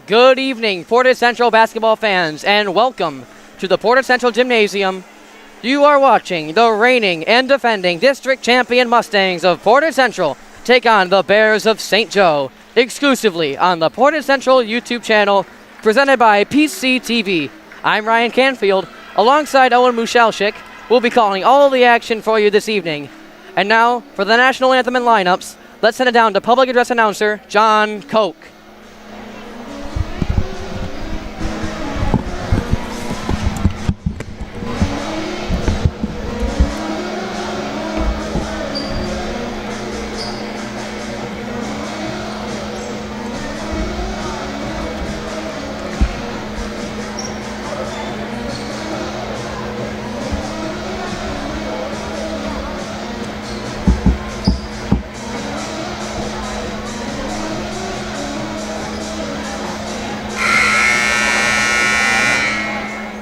Good evening, Portage Central basketball fans, and welcome to the Portage Central Gymnasium. You are watching the reigning and defending district champion Mustangs of Portage Central take on the Bears of St. Joe, exclusively on the Portage Central YouTube channel, presented by PCTV. I'm Ryan Canfield, alongside Owen Musialczyk. We'll be calling all of the action for you this evening. And now, for the national anthem and lineups, let's send it down to public address announcer John Koch.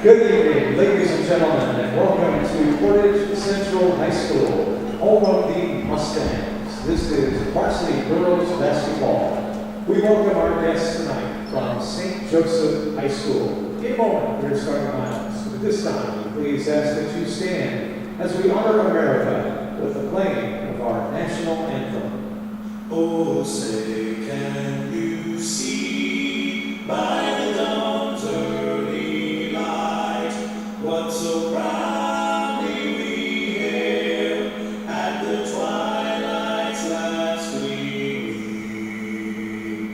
Good evening, ladies and gentlemen, and welcome to Portage Central High School, home of the Mustangs. This is varsity girls basketball. We welcome our guests tonight from St. Joseph High School. In a moment, we're starting lineups. But this time, please ask that you stand as we honor America with the playing of our national anthem. Oh, say, can you see by the dawn's early light what so proudly we hailed at the twilight's last gleaming,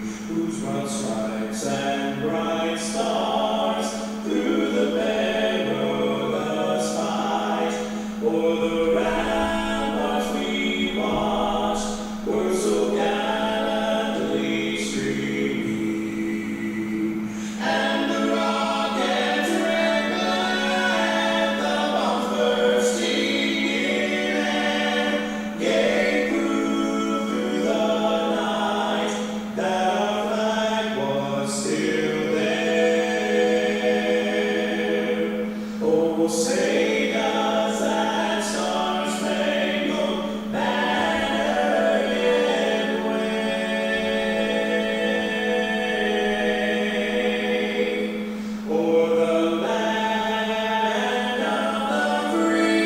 whose broad stripes and bright stars through the perilous fight o'er the ramparts we watched were so gallantly streaming, and the rockets red glare, the bombs bursting in air, gave proof through the night that our flag was still there. Oh, say does that star-spangled banner yet wave o'er the land of the free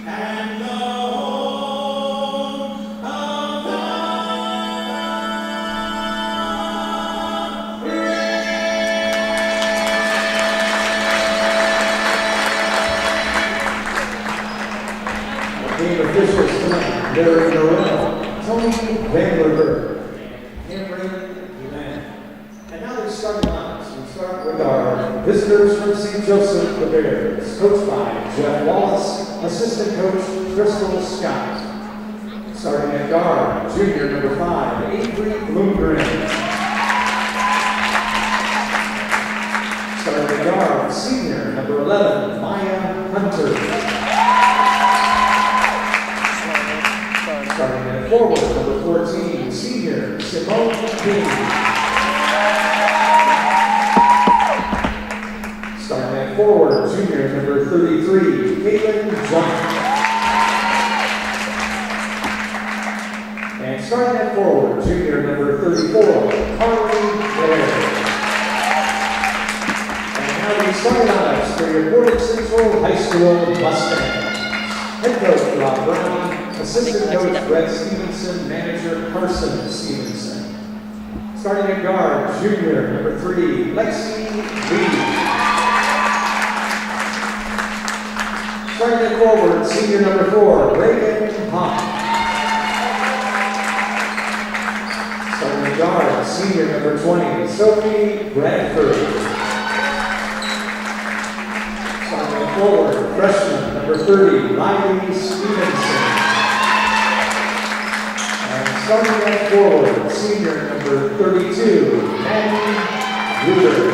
and the home of the Our team officials tonight, Larry Norrell, Tony Vanderberg, Henry Duman. And now they start lines. We start with our visitors from St. Joseph, the Bears, coached by Jeff Wallace, assistant coach Crystal Scott. Starting at guard, junior number 5, Avery Bloomgren. Starting at guard, senior number 11, Maya Hunter. Starting at forward, number 14, senior Simone King. Starting at forward, junior number 33, Caitlin Johnson. And starting at forward, junior number 34, Harley Blair. And now we start lineups for your Portage Central High School Mustangs. Head coach Rob Brown, assistant coach Brett Stevenson, manager Carson Stevenson. Starting at guard, junior number 3, Lexi Lee. Starting at forward, senior number 4, Reagan Hahn. Starting at guard, senior number 20, Sophie Bradford. Starting at forward, freshman number 30, Riley Stevenson. And starting at forward, senior number 32, Maddie Ruder.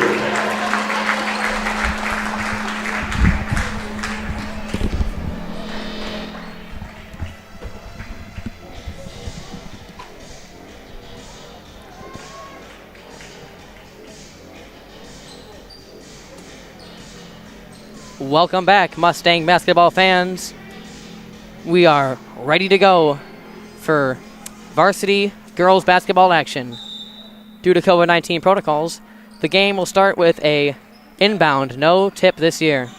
Welcome back, Mustang basketball fans. We are ready to go for varsity girls basketball action. Due to COVID-19 protocols, the game will start with a inbound, no tip this year.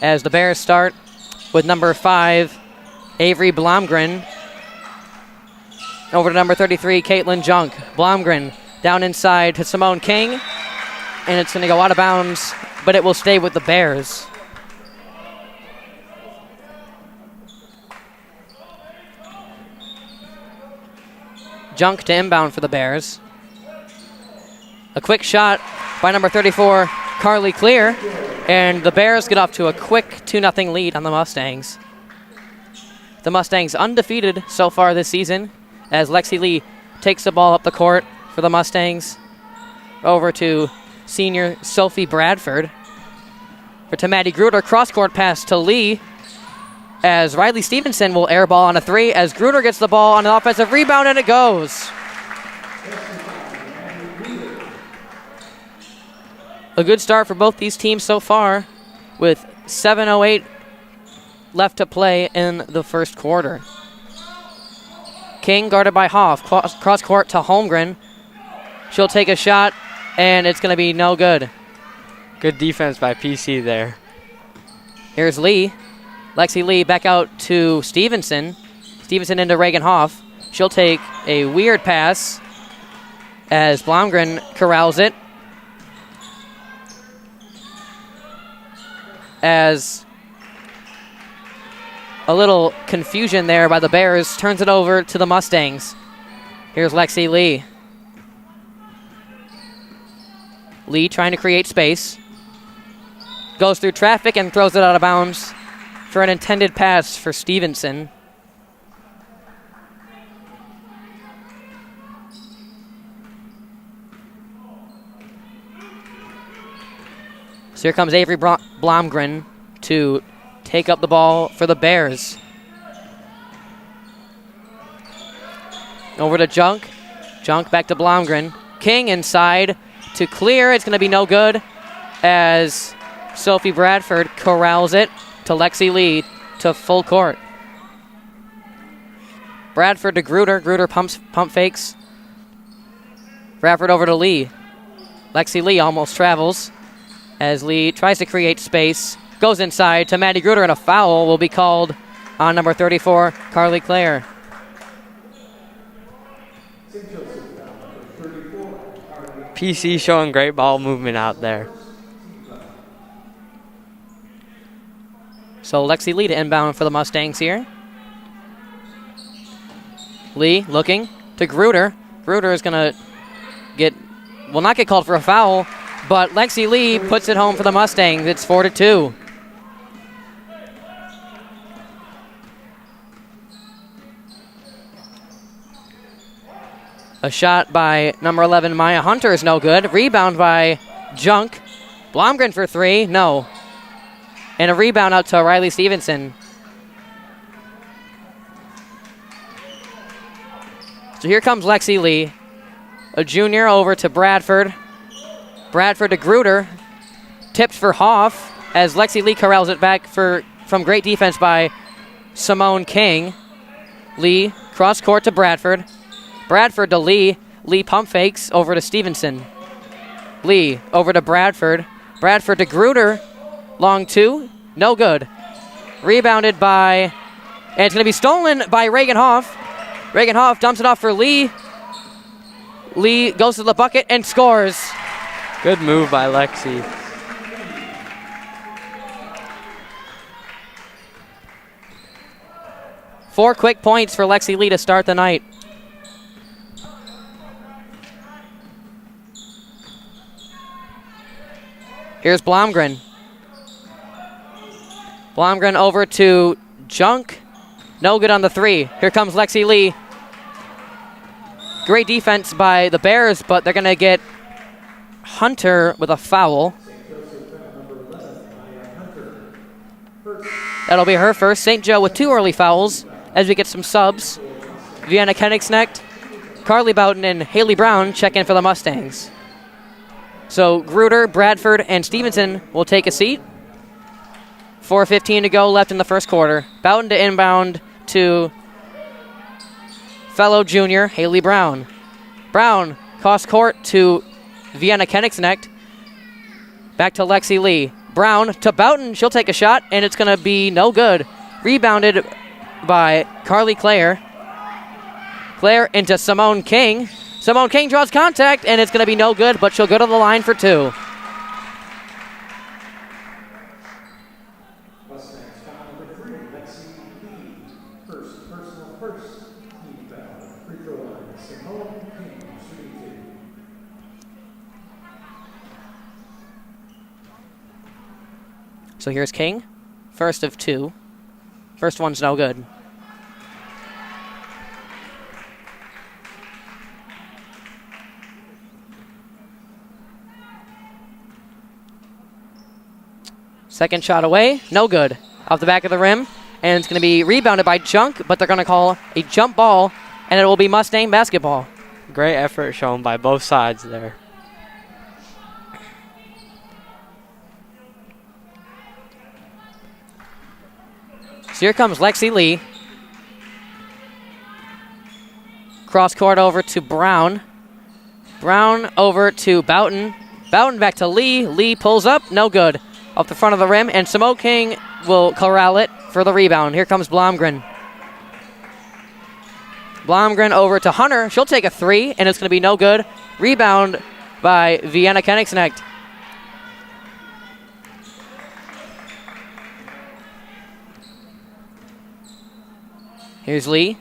As the Bears start with number 5, Avery Blomgren. Over to number 33, Caitlin Junk. Blomgren down inside to Simone King. And it's going to go out of bounds, but it will stay with the Bears. Junk to inbound for the Bears. A quick shot by number 34, Carly Clear. And the Bears get off to a quick 2-0 lead on the Mustangs. The Mustangs undefeated so far this season as Lexi Lee takes the ball up the court for the Mustangs. Over to senior Sophie Bradford. Or to Maddie Gruder, cross-court pass to Lee as Riley Stevenson will airball on a 3 as Gruder gets the ball on an offensive rebound and it goes. A good start for both these teams so far with 7:08 left to play in the first quarter. King guarded by Hoff, cross-court to Holmgren. She'll take a shot and it's going to be no good. Good defense by PC there. Here's Lee. Lexi Lee back out to Stevenson. Stevenson into Reagan Hoff. She'll take a weird pass as Blomgren corrals it. As a little confusion there by the Bears, turns it over to the Mustangs. Here's Lexi Lee. Lee trying to create space. Goes through traffic and throws it out of bounds for an intended pass for Stevenson. So here comes Avery Blomgren to take up the ball for the Bears. Over to Junk. Junk back to Blomgren. King inside to Clear. It's going to be no good as Sophie Bradford corrals it to Lexi Lee to full court. Bradford to Gruder. Gruder pump fakes. Bradford over to Lee. Lexi Lee almost travels as Lee tries to create space. Goes inside to Maddie Gruder, and a foul will be called on number 34, Carly Clare. PC showing great ball movement out there. So Lexi Lee to inbound for the Mustangs here. Lee looking to Gruder. Gruder is going to will not get called for a foul, but Lexi Lee puts it home for the Mustangs. It's 4-2. A shot by number 11, Maya Hunter, is no good. Rebound by Junk. Blomgren for 3, no. And a rebound out to Riley Stevenson. So here comes Lexi Lee. A junior over to Bradford. Bradford to Gruder. Tipped for Hoff as Lexi Lee corrals it back from great defense by Simone King. Lee cross court to Bradford. Bradford to Lee. Lee pump fakes over to Stevenson. Lee over to Bradford. Bradford to Gruder. Long 2. No good. Rebounded by, and it's going to be stolen by Reagan Hoff. Reagan Hoff dumps it off for Lee. Lee goes to the bucket and scores. Good move by Lexi. Four quick points for Lexi Lee to start the night. Here's Blomgren. Blomgren over to Junk. No good on the 3. Here comes Lexi Lee. Great defense by the Bears, but they're going to get Hunter with a foul. That'll be her first. St. Joe with 2 early fouls as we get some subs. Vienna Koenigsnecht, Carly Bowden, and Haley Brown check in for the Mustangs. So Gruder, Bradford, and Stevenson will take a seat. 4:15 to go left in the first quarter. Bowden to inbound to fellow junior, Haley Brown. Brown, cross court to Vienna Koenigsegg. Back to Lexi Lee. Brown to Boughton. She'll take a shot, and it's going to be no good. Rebounded by Carly Clare. Clare into Simone King. Simone King draws contact, and it's going to be no good, but she'll go to the line for 2. Mustangs foul number 3, Lexi Lee. Personal first, team foul. Free throw line, Simone King, shooting 2. So here's King, first of 2. First one's no good. Second shot away, no good. Off the back of the rim, and it's going to be rebounded by Junk, but they're going to call a jump ball, and it will be Mustang basketball. Great effort shown by both sides there. So here comes Lexi Lee. Cross court over to Brown. Brown over to Boughton. Boughton back to Lee. Lee pulls up, no good. Up the front of the rim, and Simone King will corral it for the rebound. Here comes Blomgren. Blomgren over to Hunter. She'll take a 3, and it's going to be no good. Rebound by Vienna Koenigsegg. Here's Lee.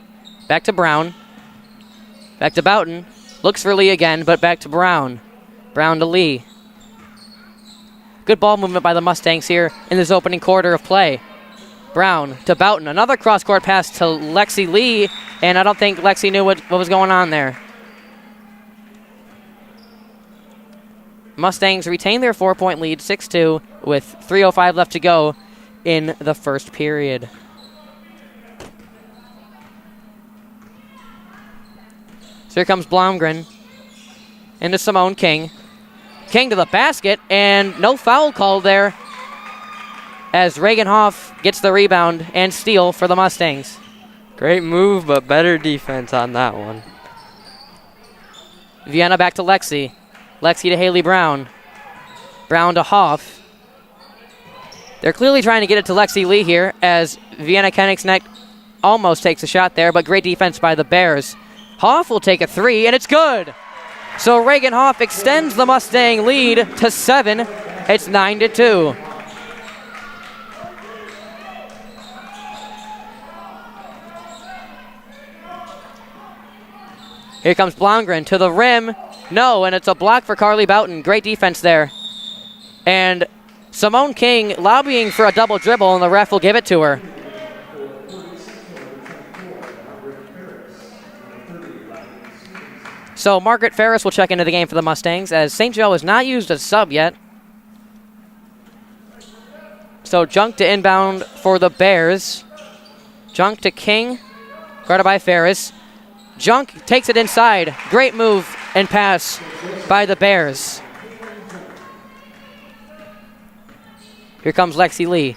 Back to Brown. Back to Boughton. Looks for Lee again, but back to Brown. Brown to Lee. Good ball movement by the Mustangs here in this opening quarter of play. Brown to Boughton. Another cross-court pass to Lexi Lee, and I don't think Lexi knew what was going on there. Mustangs retain their 4-point lead, 6-2, with 3:05 left to go in the first period. So here comes Blomgren into Simone King. King to the basket, and no foul called there as Reagan Hoff gets the rebound and steal for the Mustangs. Great move, but better defense on that one. Vienna back to Lexi. Lexi to Haley Brown. Brown to Hoff. They're clearly trying to get it to Lexi Lee here as Vienna Koenigsegg almost takes a shot there, but great defense by the Bears. Hoff will take a 3, and it's good. So Reagan Hoff extends the Mustang lead to 7. It's 9-2. Here comes Blomgren to the rim. No, and it's a block for Carly Boughton. Great defense there. And Simone King lobbying for a double dribble, and the ref will give it to her. So Margaret Ferris will check into the game for the Mustangs as St. Joe has not used a sub yet. So Junk to inbound for the Bears. Junk to King, guarded by Ferris. Junk takes it inside. Great move and pass by the Bears. Here comes Lexi Lee.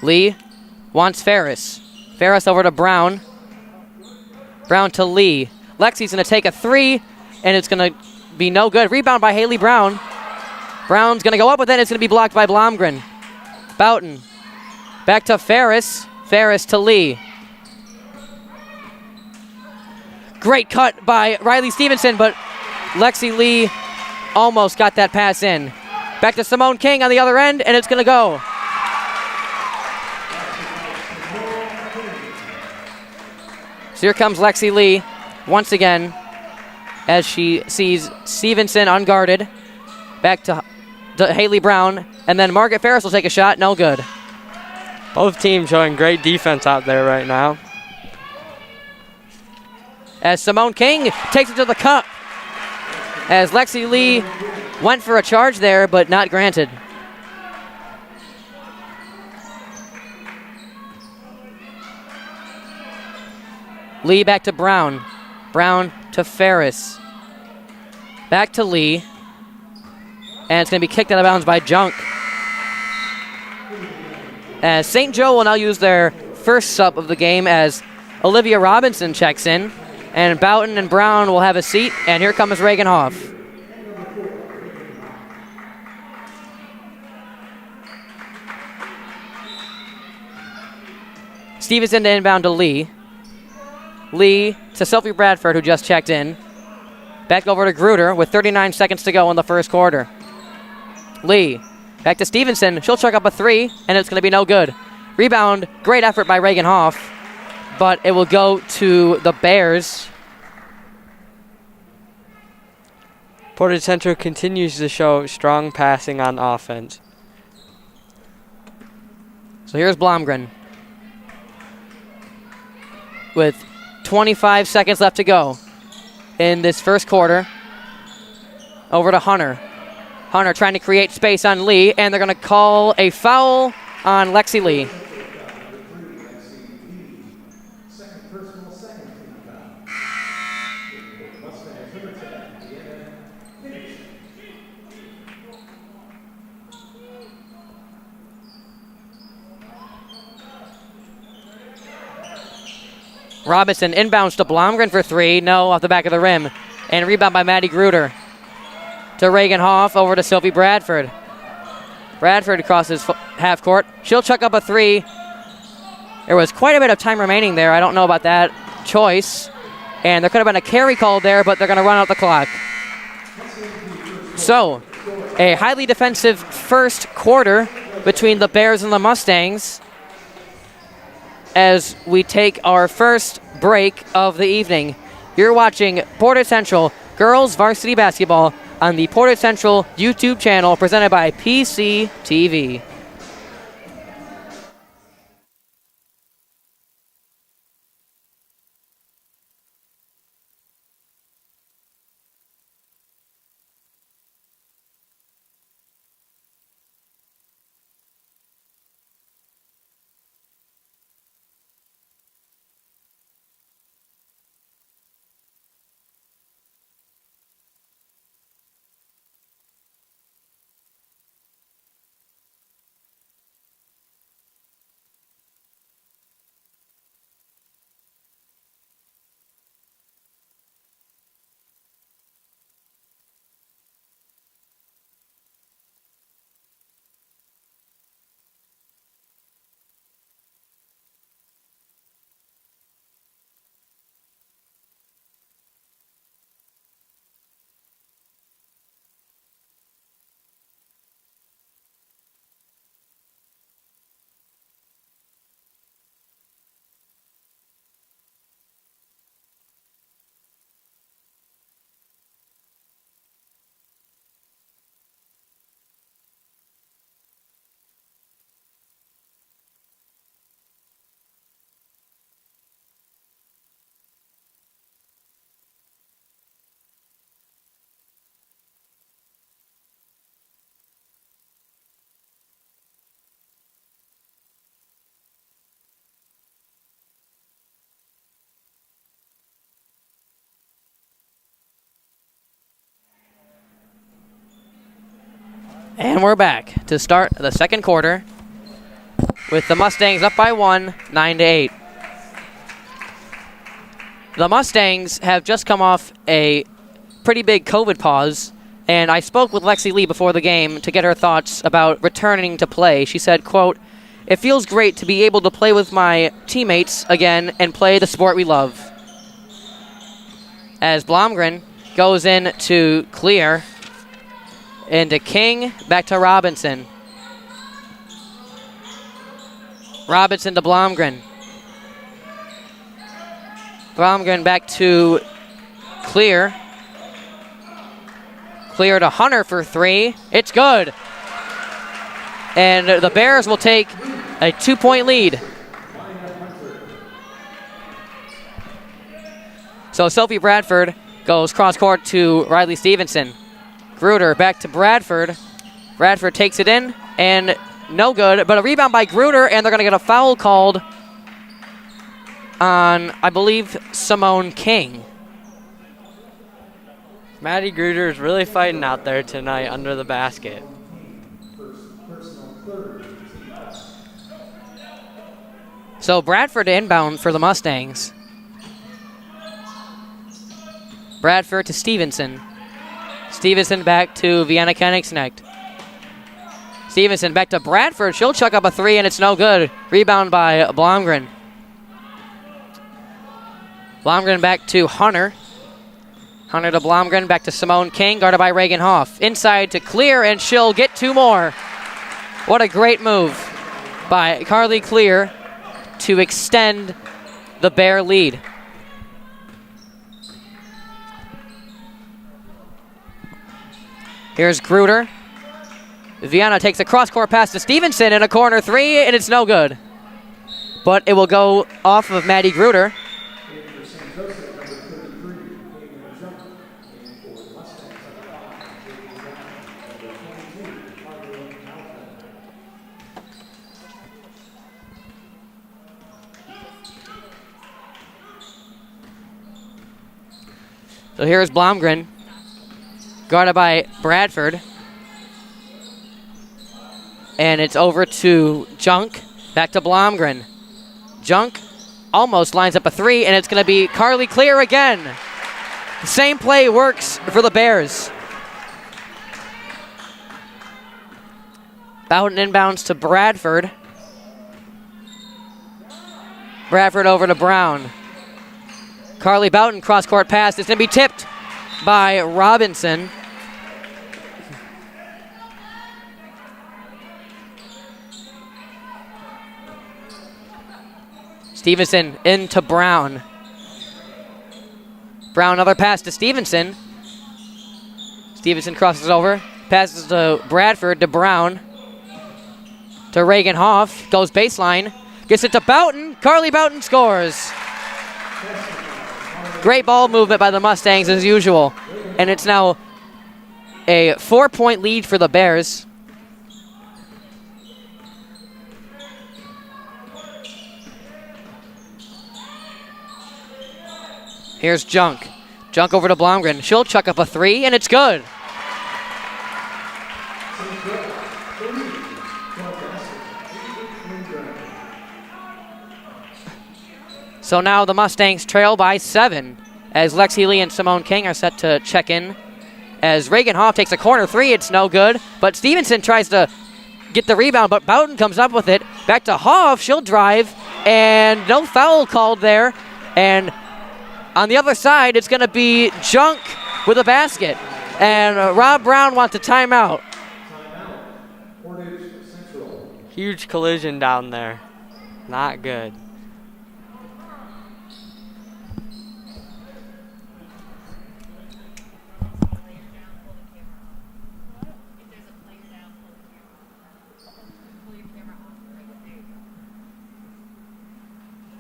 Lee wants Ferris. Ferris over to Brown. Brown to Lee. Lexi's going to take a 3, and it's going to be no good. Rebound by Haley Brown. Brown's going to go up with it. It's going to be blocked by Blomgren. Boughton. Back to Ferris. Ferris to Lee. Great cut by Riley Stevenson, but Lexi Lee almost got that pass in. Back to Simone King on the other end, and it's going to go. So here comes Lexi Lee once again as she sees Stevenson unguarded. Back to Haley Brown, and then Margaret Ferris will take a shot. No good. Both teams showing great defense out there right now. As Simone King takes it to the cup. As Lexi Lee went for a charge there, but not granted. Lee back to Brown. Brown to Ferris. Back to Lee. And it's going to be kicked out of bounds by Junk. As St. Joe will now use their first sub of the game as Olivia Robinson checks in, and Boughton and Brown will have a seat, and here comes Reagan Hoff. Stevenson to inbound to Lee. Lee to Sophie Bradford, who just checked in. Back over to Gruder with 39 seconds to go in the first quarter. Lee, back to Stevenson. She'll chuck up a three, and it's going to be no good. Rebound, great effort by Reagan Hoff, but it will go to the Bears. Portage Central continues to show strong passing on offense. So here's Blomgren with 25 seconds left to go in this first quarter. Over to Hunter. Hunter trying to create space on Lee, and they're going to call a foul on Lexi Lee. Robinson inbounds to Blomgren for three. No, off the back of the rim. And rebound by Maddie Gruder. To Reagan Hoff, over to Sophie Bradford. Bradford crosses half court. She'll chuck up a three. There was quite a bit of time remaining there. I don't know about that choice. And there could have been a carry called there, but they're going to run out the clock. So, a highly defensive first quarter between the Bears and the Mustangs as we take our first break of the evening. You're watching Portage Central Girls Varsity Basketball on the Portage Central YouTube channel presented by PC TV. And we're back to start the second quarter with the Mustangs up by 1, 9-8. The Mustangs have just come off a pretty big COVID pause, and I spoke with Lexi Lee before the game to get her thoughts about returning to play. She said, quote, "It feels great to be able to play with my teammates again and play the sport we love." As Blomgren goes in to clear, into King, back to Robinson. Robinson to Blomgren. Blomgren back to Clear. Clear to Hunter for three. It's good. And the Bears will take a 2-point lead. So Sophie Bradford goes cross court to Riley Stevenson. Gruder back to Bradford. Bradford takes it in, and no good, but a rebound by Gruder, and they're going to get a foul called on, I believe, Simone King. Maddie Gruder is really fighting out there tonight under the basket. So Bradford inbound for the Mustangs. Bradford to Stevenson. Stevenson back to Vienna Koenigsegg. Stevenson back to Bradford. She'll chuck up a three, and it's no good. Rebound by Blomgren. Blomgren back to Hunter. Hunter to Blomgren, back to Simone King, guarded by Reagan Hoff. Inside to Clear, and she'll get two more. What a great move by Carly Clear to extend the Bear lead. Here's Gruder. Vienna takes a cross-court pass to Stevenson and a corner three, and it's no good. But it will go off of Maddie Gruder. So here's Blomgren, guarded by Bradford. And it's over to Junk, back to Blomgren. Junk almost lines up a three, and it's going to be Carly Clear again. The same play works for the Bears. Bowden inbounds to Bradford. Bradford over to Brown. Carly Bowden cross-court pass. It's going to be tipped by Robinson. Stevenson into Brown. Brown, another pass to Stevenson. Stevenson crosses over. Passes to Bradford, to Brown. To Reagan Hoff. Goes baseline. Gets it to Bowden. Carly Bowden scores. Great ball movement by the Mustangs as usual. And it's now a 4-point lead for the Bears. Here's Junk. Junk over to Blomgren. She'll chuck up a three, and it's good. So now the Mustangs trail by 7 as Lexi Lee and Simone King are set to check in. As Reagan Hoff takes a corner three, it's no good. But Stevenson tries to get the rebound, but Bowden comes up with it. Back to Hoff, she'll drive, and no foul called there. And on the other side, it's going to be Junk with a basket. And Rob Brown wants a timeout. Portage Central. Huge collision down there. Not good.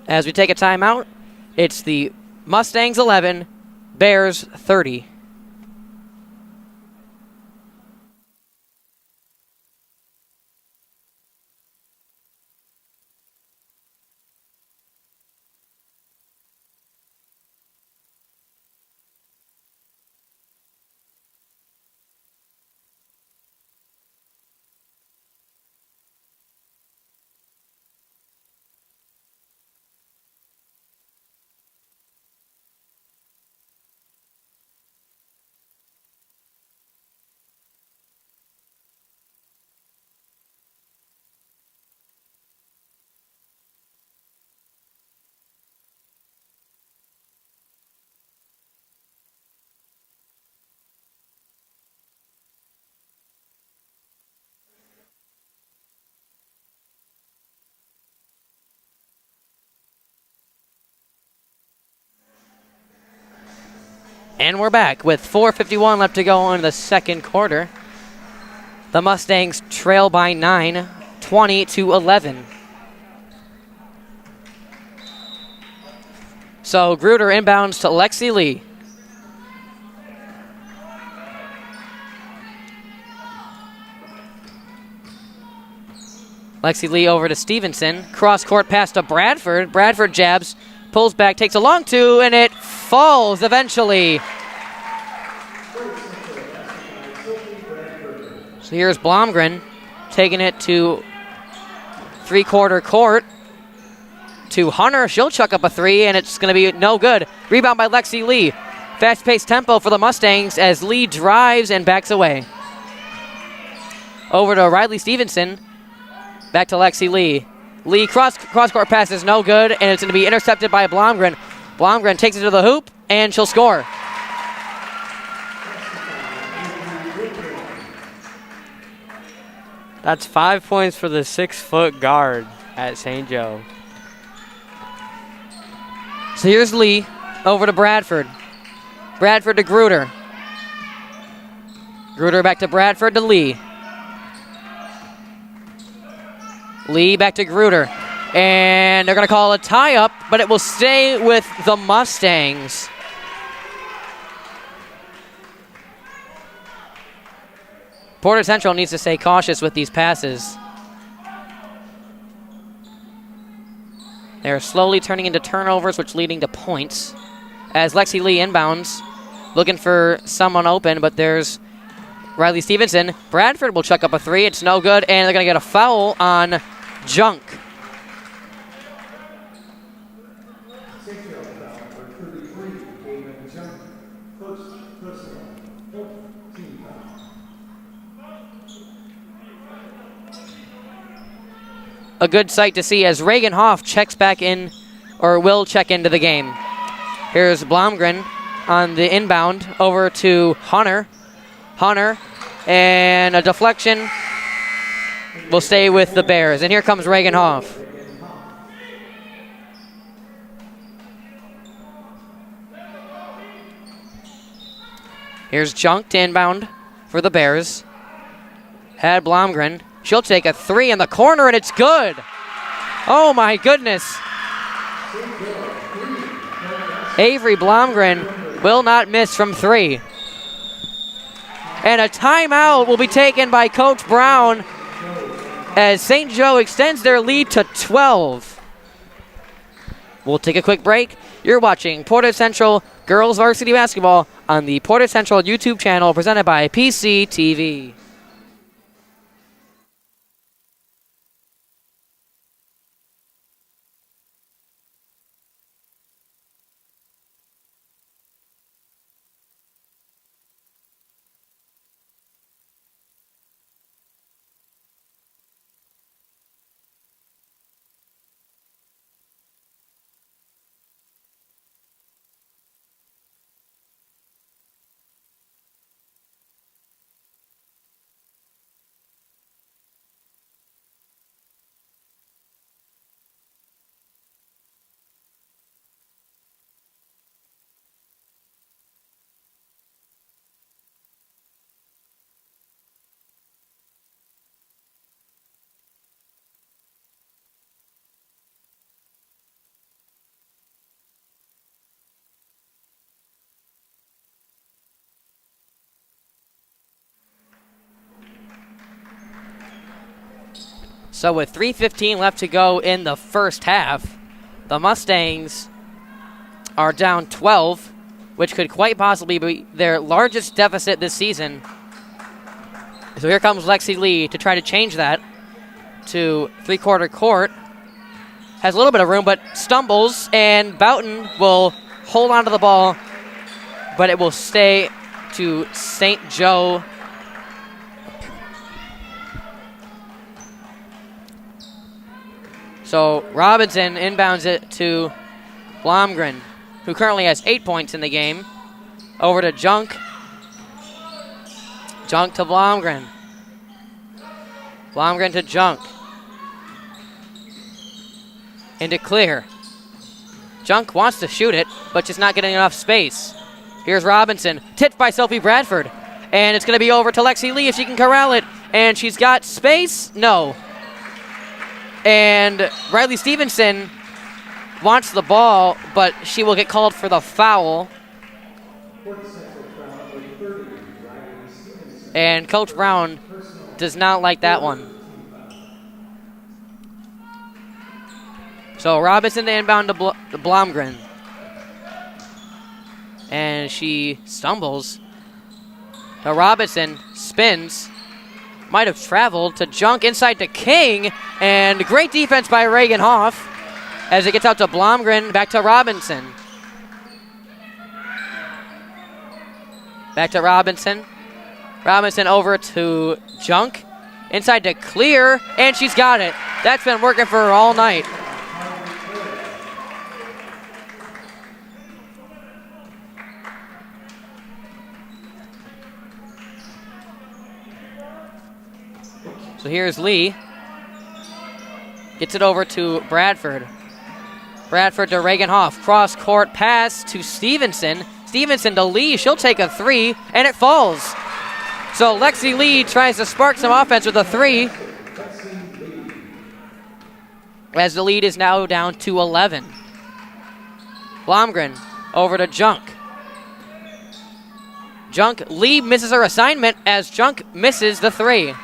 As we take a timeout, it's the Mustangs 11, Bears 30. And we're back with 4:51 left to go in the second quarter. The Mustangs trail by 9, 20-11. So Gruder inbounds to Lexi Lee. Lexi Lee over to Stevenson. Cross-court pass to Bradford. Bradford jabs, pulls back, takes a long two, and it falls eventually. So here's Blomgren taking it to three-quarter court. to Hunter. She'll chuck up a three, and it's going to be no good. Rebound by Lexi Lee. Fast-paced tempo for the Mustangs as Lee drives and backs away. Over to Riley Stevenson. Back to Lexi Lee. Lee cross-court pass is no good, and it's going to be intercepted by Blomgren. Blomgren takes it to the hoop, and she'll score. That's 5 points for the 6-foot guard at St. Joe. So here's Lee over to Bradford. Bradford to Gruder. Gruder back to Bradford to Lee. Lee back to Gruder. And they're going to call a tie-up, but it will stay with the Mustangs. Portage Central needs to stay cautious with these passes. They're slowly turning into turnovers, which leading to points. As Lexi Lee inbounds, looking for someone open, but there's Riley Stevenson. Bradford will chuck up a three. It's no good, and they're going to get a foul on Junk. A good sight to see as Reagan Hoff checks back in, or will check into the game. Here's Blomgren on the inbound over to Hunter. Hunter, and a deflection will stay with the Bears. And here comes Reagan Hoff. Here's Junk to inbound for the Bears. Had Blomgren. She'll take a three in the corner, and it's good. Oh, my goodness. Avery Blomgren will not miss from three. And a timeout will be taken by Coach Brown as St. Joe extends their lead to 12. We'll take a quick break. You're watching Portage Central Girls Varsity Basketball on the Portage Central YouTube channel presented by PCTV. So with 3:15 left to go in the first half, the Mustangs are down 12, which could quite possibly be their largest deficit this season. So here comes Lexi Lee to try to change that to three-quarter court. Has a little bit of room, but stumbles, and Boughton will hold on to the ball, but it will stay to St. Joe. So Robinson inbounds it to Blomgren, who currently has 8 points in the game. Over to Junk. Junk to Blomgren. Blomgren to Junk. Into Clear. Junk wants to shoot it, but just not getting enough space. Here's Robinson, tipped by Sophie Bradford. And it's going to be over to Lexi Lee if she can corral it. And she's got space? No. And Riley Stevenson wants the ball, but she will get called for the foul. And Coach Brown does not like that one. So Robinson to inbound to Blomgren. And she stumbles. To Robinson, spins. Might have traveled to Junk inside to King. And great defense by Reagan Hoff. as it gets out to Blomgren, back to Robinson. Back to Robinson. Robinson over to Junk. Inside to Clear, and she's got it. That's been working for her all night. So here's Lee. Gets it over to Bradford. Bradford to Reagan Hoff. Cross court pass to Stevenson. Stevenson to Lee. She'll take a three, and it falls. So Lexi Lee tries to spark some offense with a three, as the lead is now down to 11. Blomgren over to Junk. Lee misses her assignment as Junk misses the three.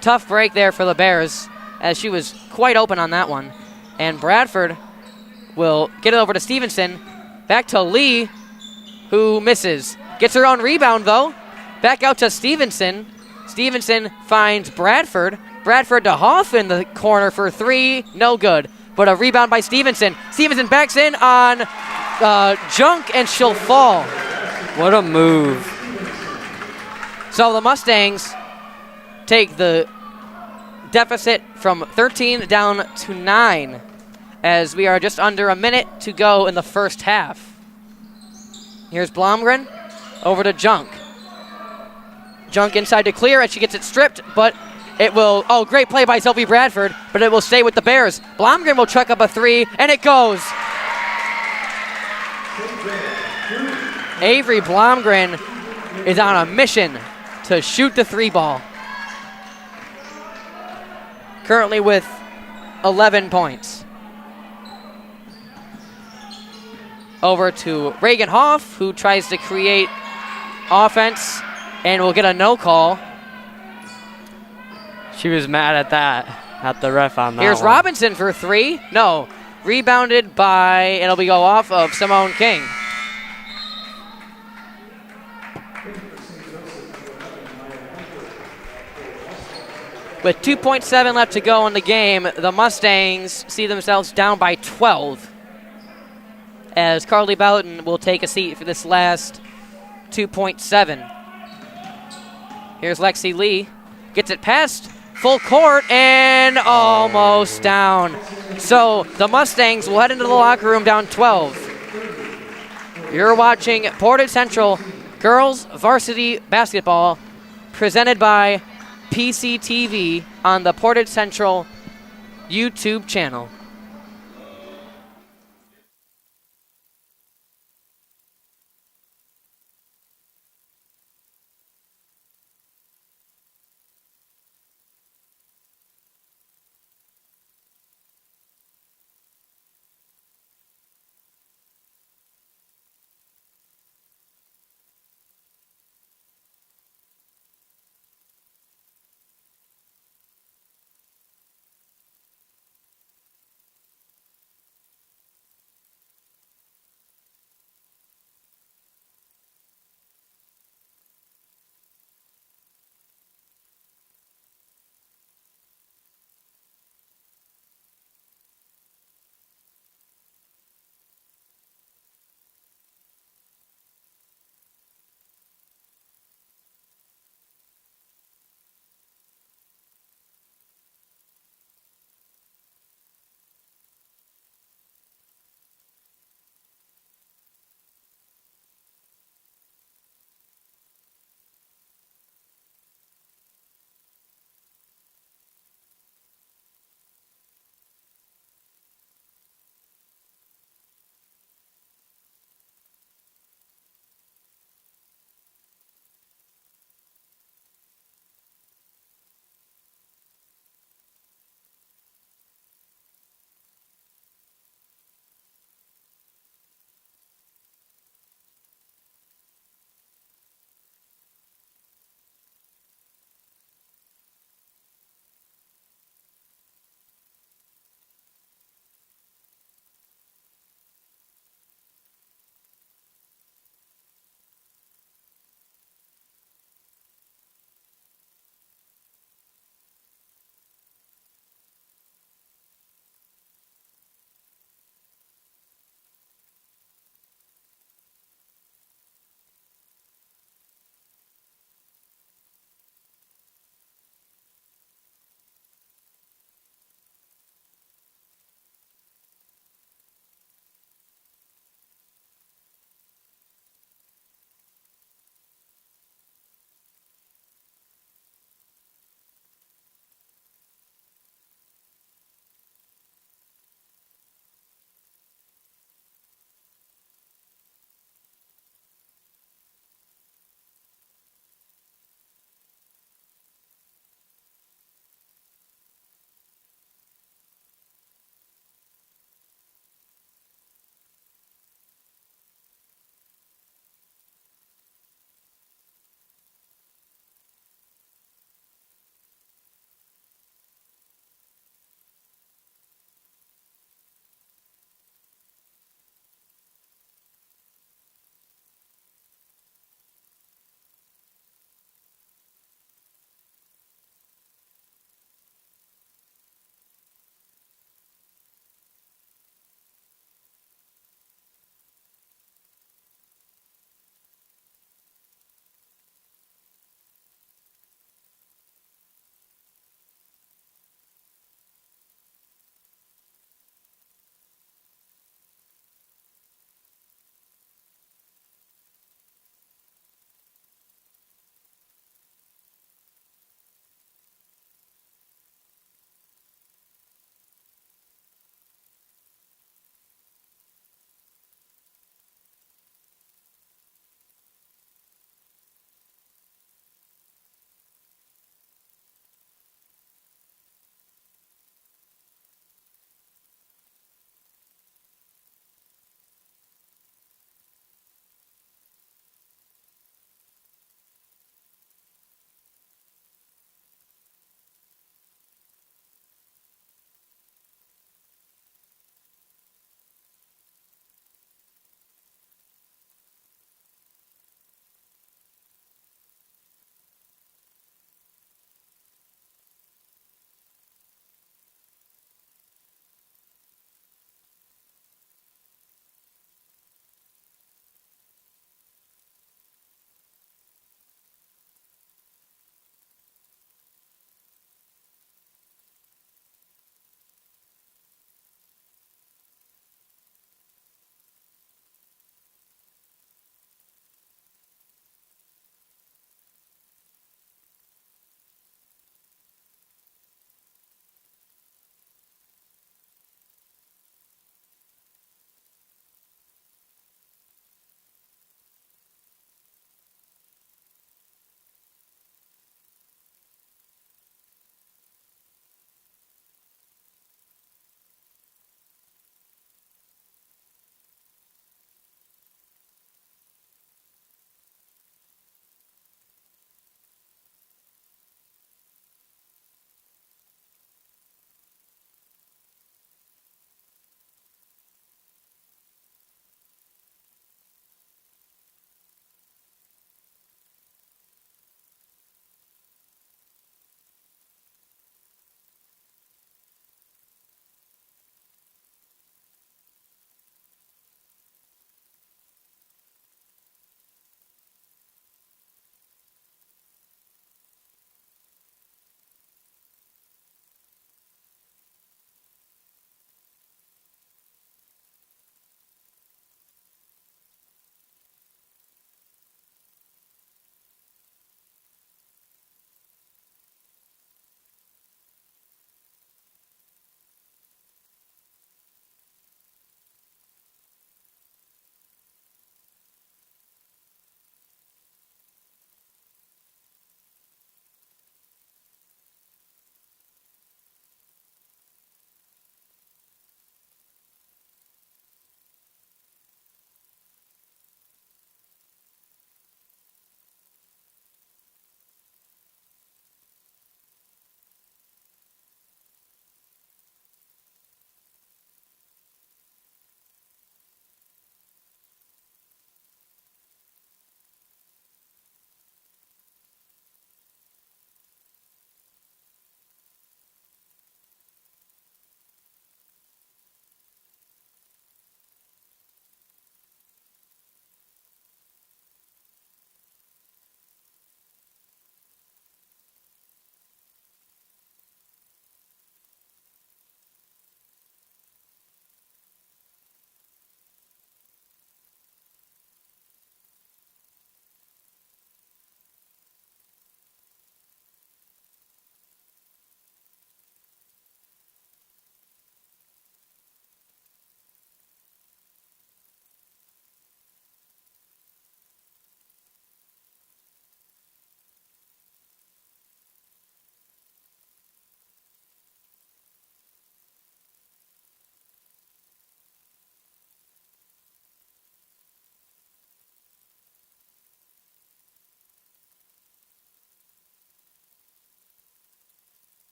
Tough break there for the Bears, as she was quite open on that one. And Bradford will get it over to Stevenson. Back to Lee, who misses. Gets her own rebound, though. Back out to Stevenson. Stevenson finds Bradford. Bradford to Hoff in the corner for three. No good. But a rebound by Stevenson. Stevenson backs in on Junk, and she'll fall. What a move. So the Mustangs take the deficit from 13 down to 9, as we are just under a minute to go in the first half. Here's Blomgren over to Junk. Junk inside to Clear, and she gets it stripped, but it will, great play by Sophie Bradford, but it will stay with the Bears. Blomgren will chuck up a three, and it goes. Avery Blomgren is on a mission to shoot the three ball. Currently with 11 points. Over to Reagan Hoff, who tries to create offense and will get a no call. She was mad at that, at the ref on that Here's one. Robinson for three. No. Rebounded by, it'll be go off of Simone King. With 2.7 left to go in the game, the Mustangs see themselves down by 12, as Carly Boughton will take a seat for this last 2.7. Here's Lexi Lee. Gets it past full court and almost down. So the Mustangs will head into the locker room down 12. You're watching Portage Central Girls Varsity Basketball, presented by PCTV on the Portage Central YouTube channel.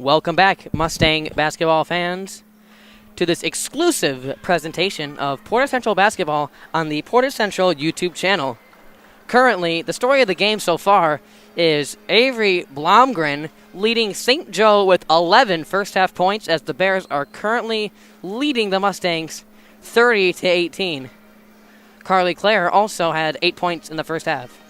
Welcome back, Mustang basketball fans, to this exclusive presentation of Portage Central basketball on the Portage Central YouTube channel. Currently, the story of the game so far is Avery Blomgren leading St. Joe with 11 first-half points as the Bears are currently leading the Mustangs 30-18. Carly Clare also had 8 points in the first half.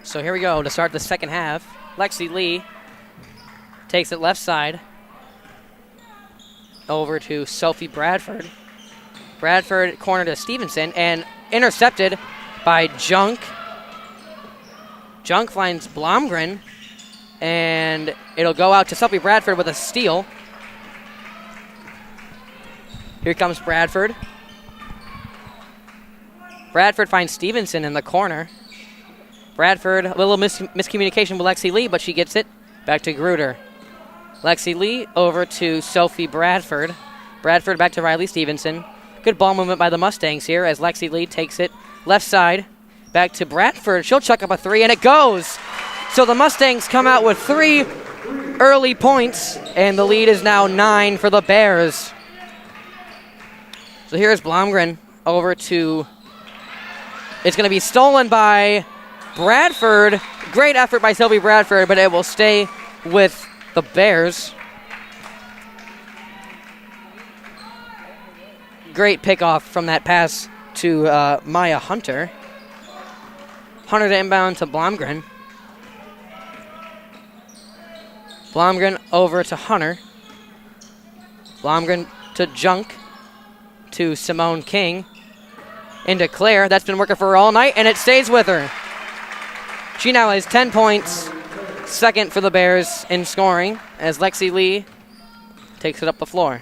So here we go to start the second half. Lexi Lee takes it left side over to Sophie Bradford. Bradford corner to Stevenson and intercepted by Junk. Junk finds Blomgren and it'll go out to Sophie Bradford with a steal. Here comes Bradford. Bradford finds Stevenson in the corner. Bradford, a little miscommunication with Lexi Lee, but she gets it back to Gruder. Lexi Lee over to Sophie Bradford. Bradford back to Riley Stevenson. Good ball movement by the Mustangs here as Lexi Lee takes it left side. Back to Bradford. She'll chuck up a three, and it goes. So the Mustangs come out with 3 early points, and the lead is now 9 for the Bears. So here's Blomgren over to... It's going to be stolen by Bradford. Great effort by Sylvie Bradford, but it will stay with the Bears. Great pickoff from that pass to Maya Hunter. Hunter to inbound to Blomgren. Blomgren over to Hunter. Blomgren to Junk. To Simone King. Into Claire. That's been working for her all night, and it stays with her. She now has 10 points, second for the Bears in scoring, as Lexi Lee takes it up the floor.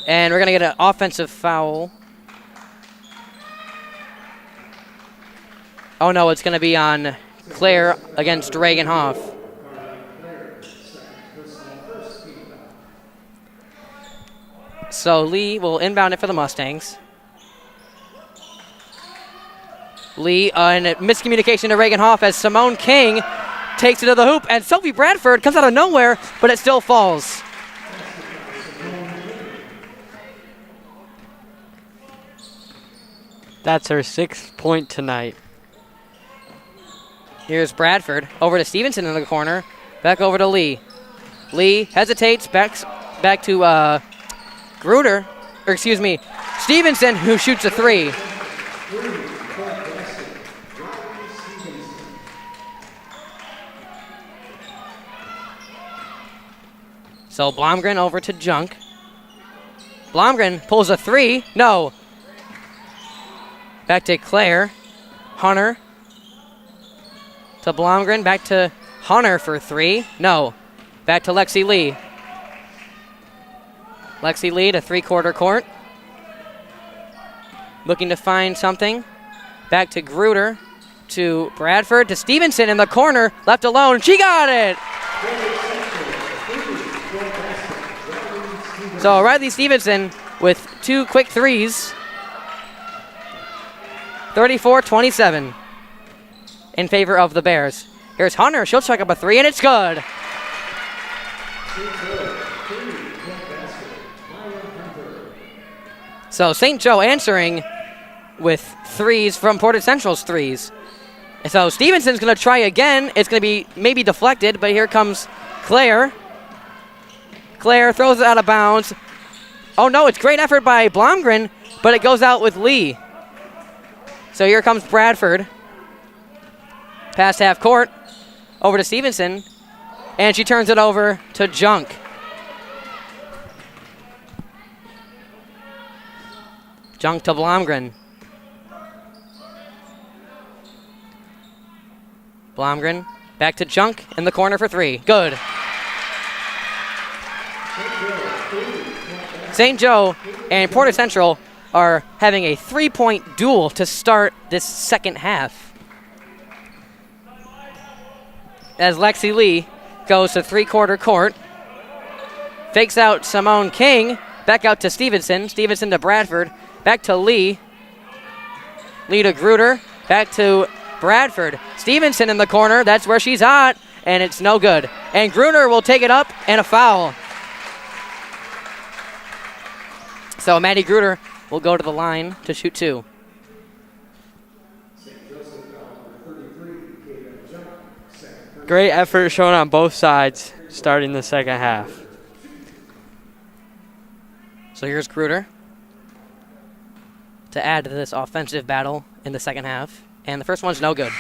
And we're going to get an offensive foul. Oh, no, it's going to be on Claire against Reagan Hoff. So Lee will inbound it for the Mustangs. Lee, and miscommunication to Reagan Hoff as Simone King takes it to the hoop, and Sophie Bradford comes out of nowhere, but it still falls. That's her 6th point tonight. Here's Bradford over to Stevenson in the corner, back over to Lee. Lee hesitates, back to Gruder, or excuse me, Stevenson, who shoots a three. So Blomgren over to Junk. Blomgren pulls a three. No. Back to Claire. Hunter. To Blomgren. Back to Hunter for three. No. Back to Lexi Lee. Lexi Lee to three-quarter court. Looking to find something. Back to Gruder. To Bradford. To Stevenson in the corner. Left alone. She got it! So Riley Stevenson with 2 quick threes. 34-27 in favor of the Bears. Here's Hunter. She'll chuck up a three, and it's good. So St. Joe answering with threes from Portage Central's threes. So Stevenson's going to try again. It's going to be maybe deflected, but here comes Claire. Claire throws it out of bounds. Oh, no, it's great effort by Blomgren, but it goes out with Lee. So here comes Bradford. Past half court. Over to Stevenson. And she turns it over to Junk. Junk to Blomgren. Blomgren back to Junk in the corner for three. Good. St. Joe and Portage Central are having a three-point duel to start this second half. As Lexi Lee goes to three-quarter court. Fakes out Simone King. Back out to Stevenson. Stevenson to Bradford. Back to Lee. Lee to Gruder. Back to Bradford. Stevenson in the corner. That's where she's hot. And it's no good. And Gruder will take it up and a foul. So Maddie Gruder will go to the line to shoot two. Great effort shown on both sides starting the second half. So here's Gruder to add to this offensive battle in the second half. And the first one's no good.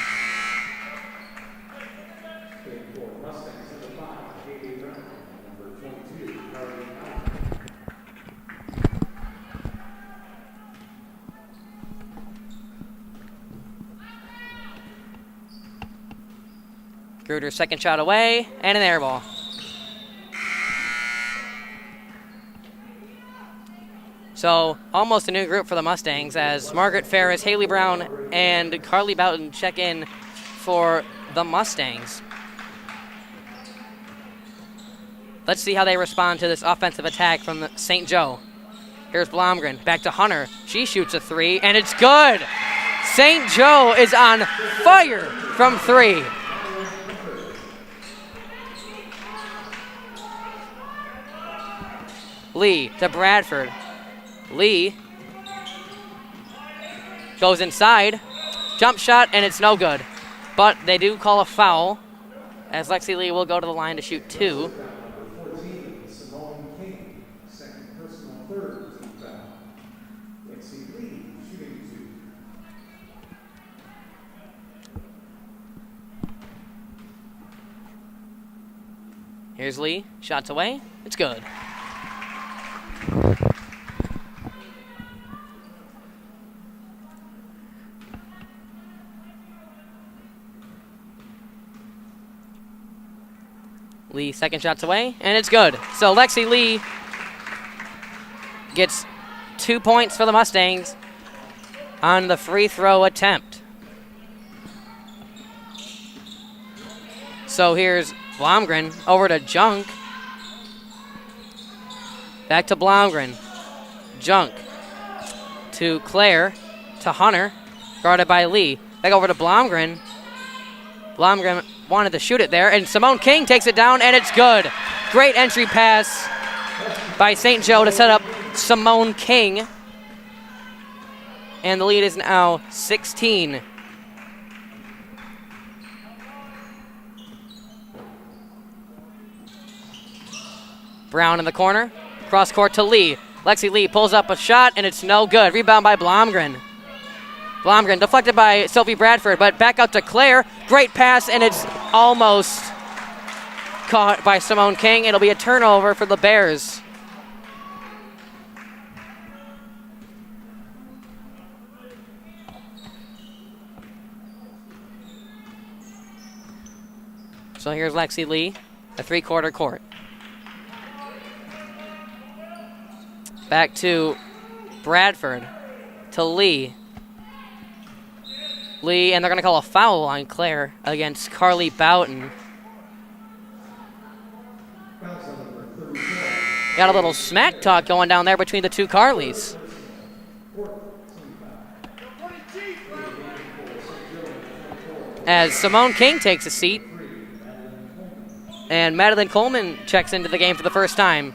Gruder's second shot away, and an air ball. So almost a new group for the Mustangs as Margaret Ferris, Haley Brown, and Carly Boughton check in for the Mustangs. Let's see how they respond to this offensive attack from St. Joe. Here's Blomgren, back to Hunter. She shoots a three, and it's good. St. Joe is on fire from three. Lee to Bradford. Lee goes inside. Jump shot, and it's no good. But they do call a foul as Lexi Lee will go to the line to shoot two. Here's Lee. Shots away. It's good. Lee second shot's away, and it's good. So Lexi Lee gets 2 points for the Mustangs on the free throw attempt. So here's Blomgren over to Junk. Back to Blomgren. Junk to Claire, to Hunter, guarded by Lee. Back over to Blomgren. Blomgren wanted to shoot it there, and Simone King takes it down, and it's good. Great entry pass by St. Joe to set up Simone King. And the lead is now 16. Brown in the corner. Cross court to Lee. Lexi Lee pulls up a shot, and it's no good. Rebound by Blomgren. Blomgren deflected by Sophie Bradford, but back out to Claire. Great pass, and it's almost caught by Simone King. It'll be a turnover for the Bears. So here's Lexi Lee, a three-quarter court. Back to Bradford, to Lee. Lee, and they're going to call a foul on Claire against Carly Boughton. Got a little smack talk going down there between the two Carlys. As Simone King takes a seat, and Madeline Coleman checks into the game for the first time.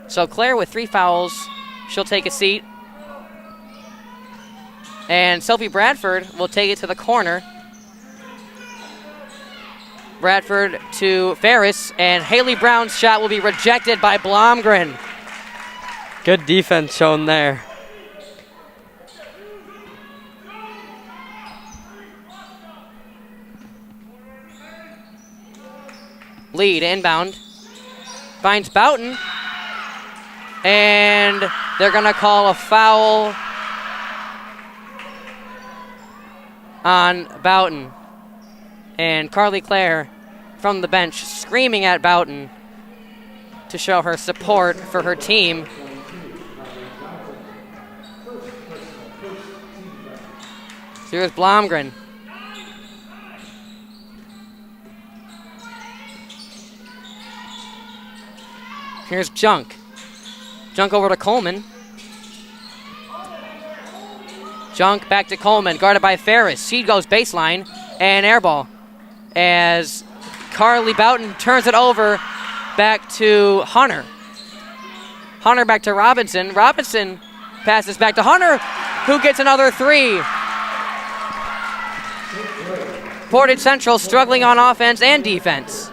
So Claire with 3 fouls, she'll take a seat. And Sophie Bradford will take it to the corner. Bradford to Ferris, and Haley Brown's shot will be rejected by Blomgren. Good defense shown there. Lee to inbound. Finds Boughton. And they're going to call a foul on Boughton. And Carly Clare from the bench screaming at Boughton to show her support for her team. So here's Blomgren. Here's Junk. Junk over to Coleman. Junk back to Coleman, guarded by Ferris. She goes baseline and airball as Carly Boughton turns it over back to Hunter. Hunter back to Robinson. Robinson passes back to Hunter, who gets another three. Portage Central struggling on offense and defense.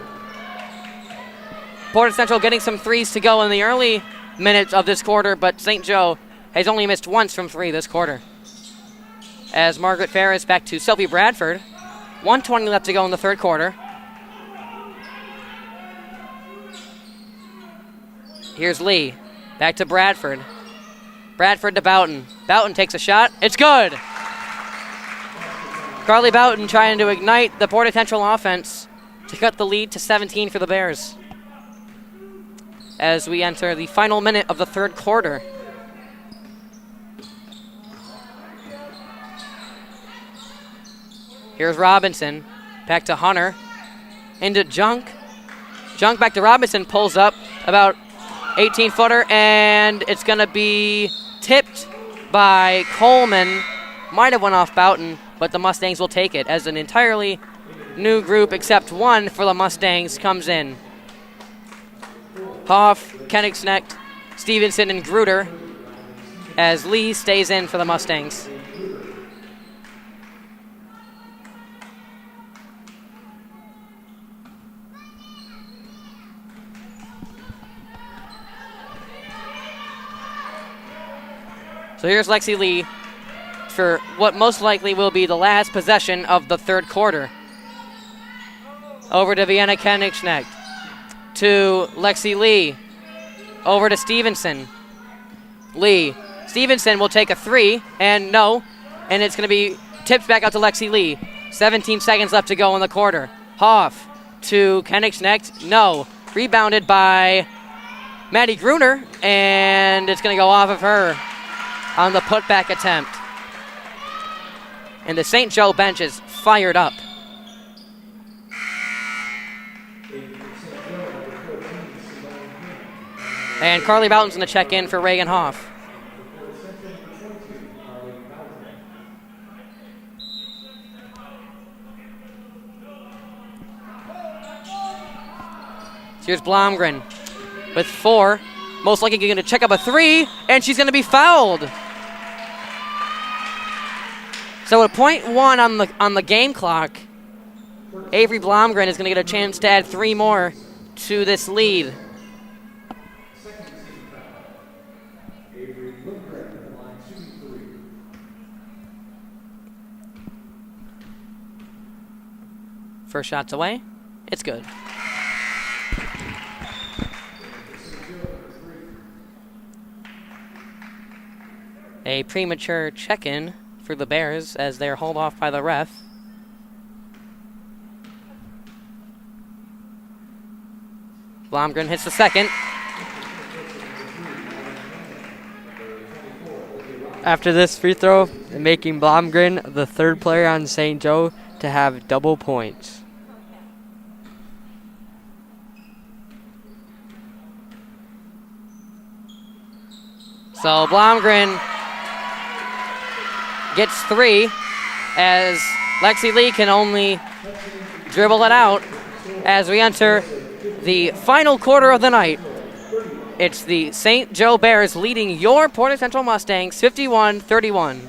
Portage Central getting some threes to go in the early minutes of this quarter, but St. Joe has only missed once from three this quarter. As Margaret Ferris back to Sophie Bradford. 1:20 left to go in the third quarter. Here's Lee. Back to Bradford. Bradford to Boughton. Boughton takes a shot. It's good. Carly Boughton trying to ignite the Portage Central offense to cut the lead to 17 for the Bears. As we enter the final minute of the third quarter. Here's Robinson. Back to Hunter. Into Junk. Junk back to Robinson. Pulls up about 18-footer, and it's going to be tipped by Coleman. Might have went off Boughton, but the Mustangs will take it as an entirely new group except one for the Mustangs comes in. Hoff, Koenigsnecht, Stevenson, and Gruder as Lee stays in for the Mustangs. So here's Lexi Lee for what most likely will be the last possession of the third quarter. Over to Vienna Koenigsnecht. To Lexi Lee. Over to Stevenson. Lee. Stevenson will take a three, and no. And it's going to be tipped back out to Lexi Lee. 17 seconds left to go in the quarter. Hoff to Koenigsnecht. No. Rebounded by Maddie Gruner, and it's going to go off of her on the putback attempt. And the St. Joe bench is fired up. And Carly Boughton's going to check in for Reagan Hoff. Here's Blomgren with 4. Most likely going to check up a 3, and she's going to be fouled. So at .1 on the game clock, Avery Blomgren is going to get a chance to add 3 more to this lead. First shot's away. It's good. A premature check-in for the Bears as they're hauled off by the ref. Blomgren hits the second. After this free throw, making Blomgren the third player on St. Joe to have double points. So Blomgren gets 3 as Lexi Lee can only dribble it out as we enter the final quarter of the night. It's the St. Joe Bears leading your Portage Central Mustangs 51-31.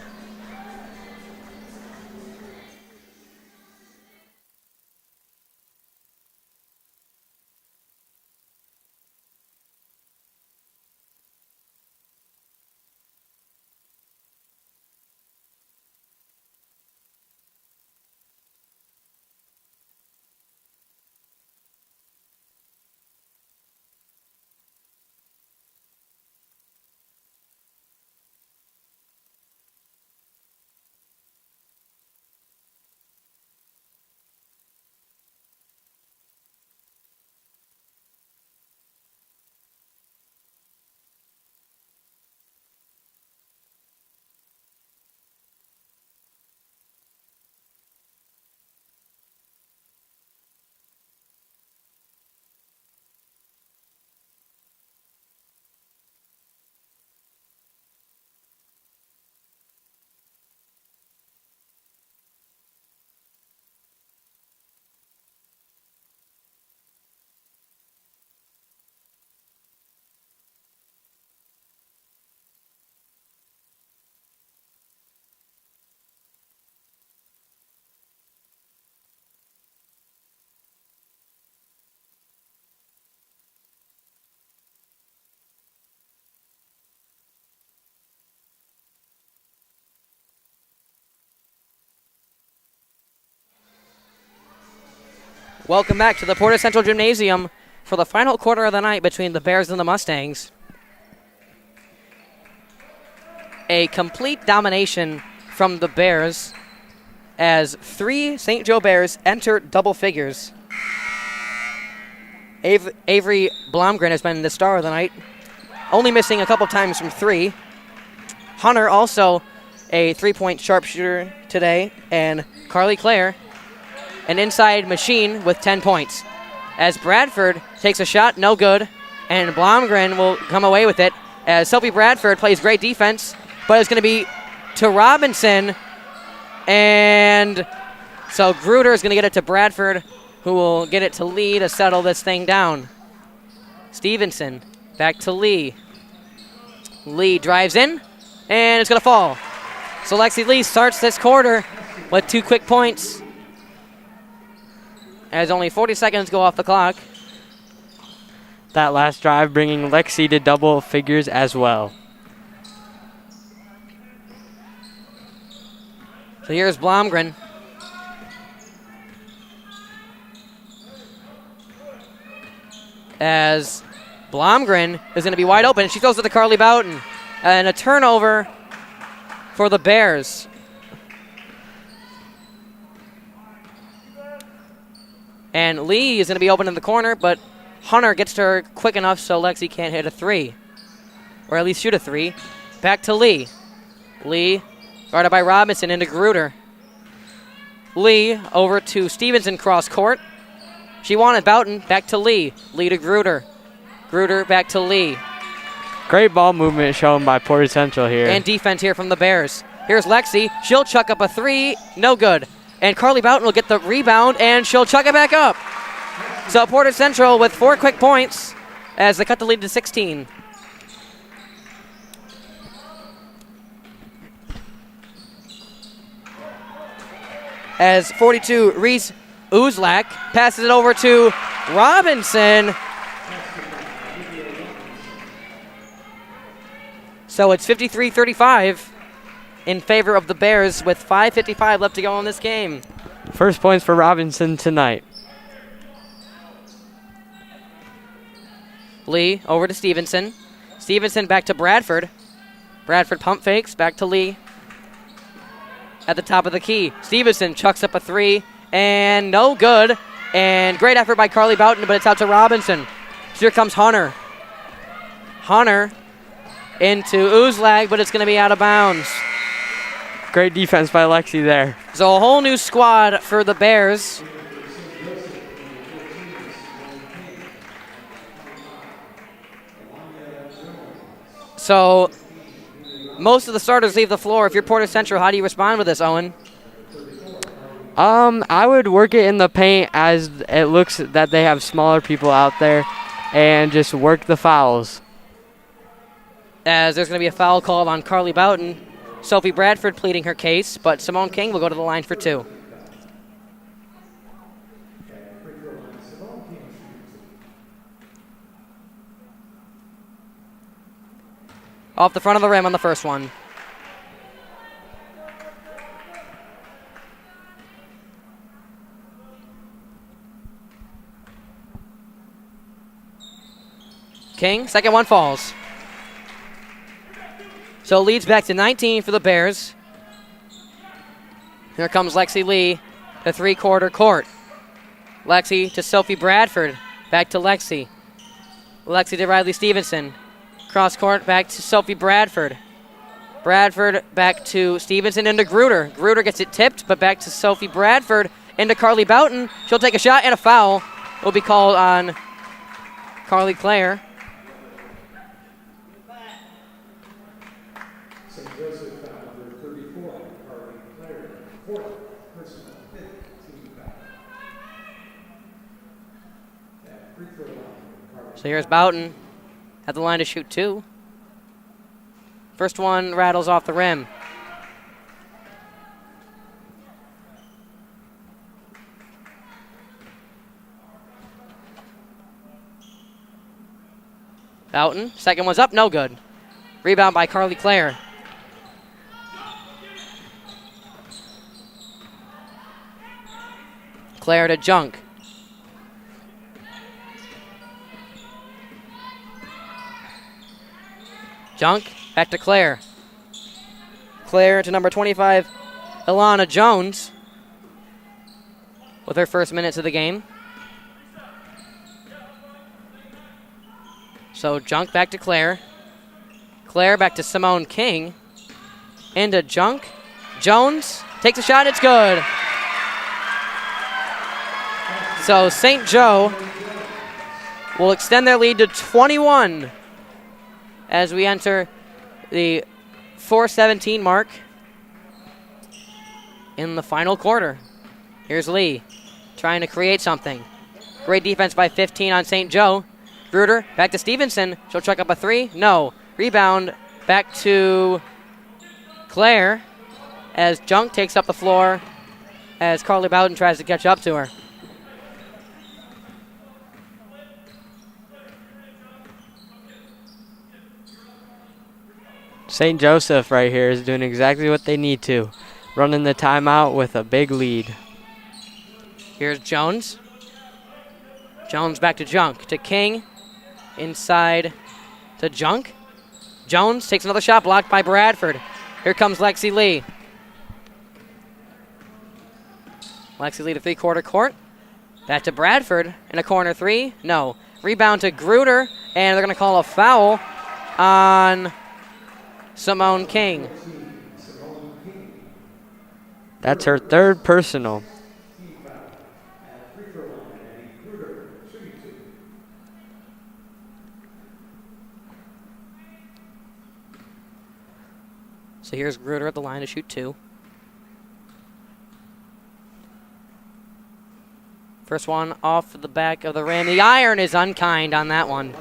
Welcome back to the Portage Central Gymnasium for the final quarter of the night between the Bears and the Mustangs. A complete domination from the Bears as 3 St. Joe Bears enter double figures. Avery Blomgren has been the star of the night, only missing a couple times from 3. Hunter also a 3-point sharpshooter today, and Carly Clare, an inside machine with 10 points. As Bradford takes a shot, no good, and Blomgren will come away with it as Sophie Bradford plays great defense, but it's going to be to Robinson, and so Gruder is going to get it to Bradford, who will get it to Lee to settle this thing down. Stevenson back to Lee. Lee drives in, and it's going to fall. So Lexi Lee starts this quarter with 2 quick points, as only 40 seconds go off the clock. That last drive bringing Lexi to double figures as well. So here's Blomgren. As Blomgren is going to be wide open. She throws it to Carly Boughton. And a turnover for the Bears. And Lee is going to be open in the corner, but Hunter gets to her quick enough so Lexi can't hit a 3. Or at least shoot a 3. Back to Lee. Lee guarded by Robinson into Gruder. Lee over to Stevenson cross court. She wanted Boughton. Back to Lee. Lee to Gruder. Gruder back to Lee. Great ball movement shown by Portage Central here. And defense here from the Bears. Here's Lexi. She'll chuck up a 3. No good. And Carly Boughton will get the rebound, and she'll chuck it back up. So Portage Central with 4 quick points as they cut the lead to 16. As 42, Reese Uzlak passes it over to Robinson. So it's 53-35 in favor of the Bears with 5:55 left to go in this game. First points for Robinson tonight. Lee over to Stevenson. Stevenson back to Bradford. Bradford pump fakes back to Lee. At the top of the key, Stevenson chucks up a 3 and no good. And great effort by Carly Boughton, but it's out to Robinson. Here comes Hunter. Hunter into Uzlag, but it's going to be out of bounds. Great defense by Lexi there. So a whole new squad for the Bears. So most of the starters leave the floor. If you're Portage Central, how do you respond with this, Owen? I would work it in the paint as it looks that they have smaller people out there and just work the fouls. As there's going to be a foul called on Carly Boughton. Sophie Bradford pleading her case, but Simone King will go to the line for 2. Off the front of the rim on the first one. King, second one falls. So leads back to 19 for the Bears. Here comes Lexi Lee to three-quarter court. Lexi to Sophie Bradford. Back to Lexi. Lexi to Riley Stevenson. Cross court back to Sophie Bradford. Bradford back to Stevenson into Gruder. Gruder gets it tipped, but back to Sophie Bradford into Carly Boughton. She'll take a shot, and a foul will be called on Carly Clare. So here's Boughton at the line to shoot 2. First one rattles off the rim. Boughton, second one's up, no good. Rebound by Carly Clare. Clare to Junk. Junk, back to Claire. Claire to number 25, Ilana Jones, with her first minutes of the game. So Junk back to Claire. Claire back to Simone King. Into Junk. Jones takes a shot, it's good. So St. Joe will extend their lead to 21 as we enter the 4:17 mark in the final quarter. Here's Lee trying to create something. Great defense by 15 on St. Joe. Gruder back to Stevenson. She'll chuck up a three. No. Rebound back to Claire as Junk takes up the floor as Carly Bowden tries to catch up to her. St. Joseph right here is doing exactly what they need to, running the timeout with a big lead. Here's Jones. Jones back to Junk. To King. Inside to Junk. Jones takes another shot, blocked by Bradford. Here comes Lexi Lee. Lexi Lee to three-quarter court. Back to Bradford in a corner three. No. Rebound to Gruder, and they're going to call a foul on Simone King. That's her third personal. So here's Gruder at the line to shoot two. First one off the back of the rim. The iron is unkind on that one.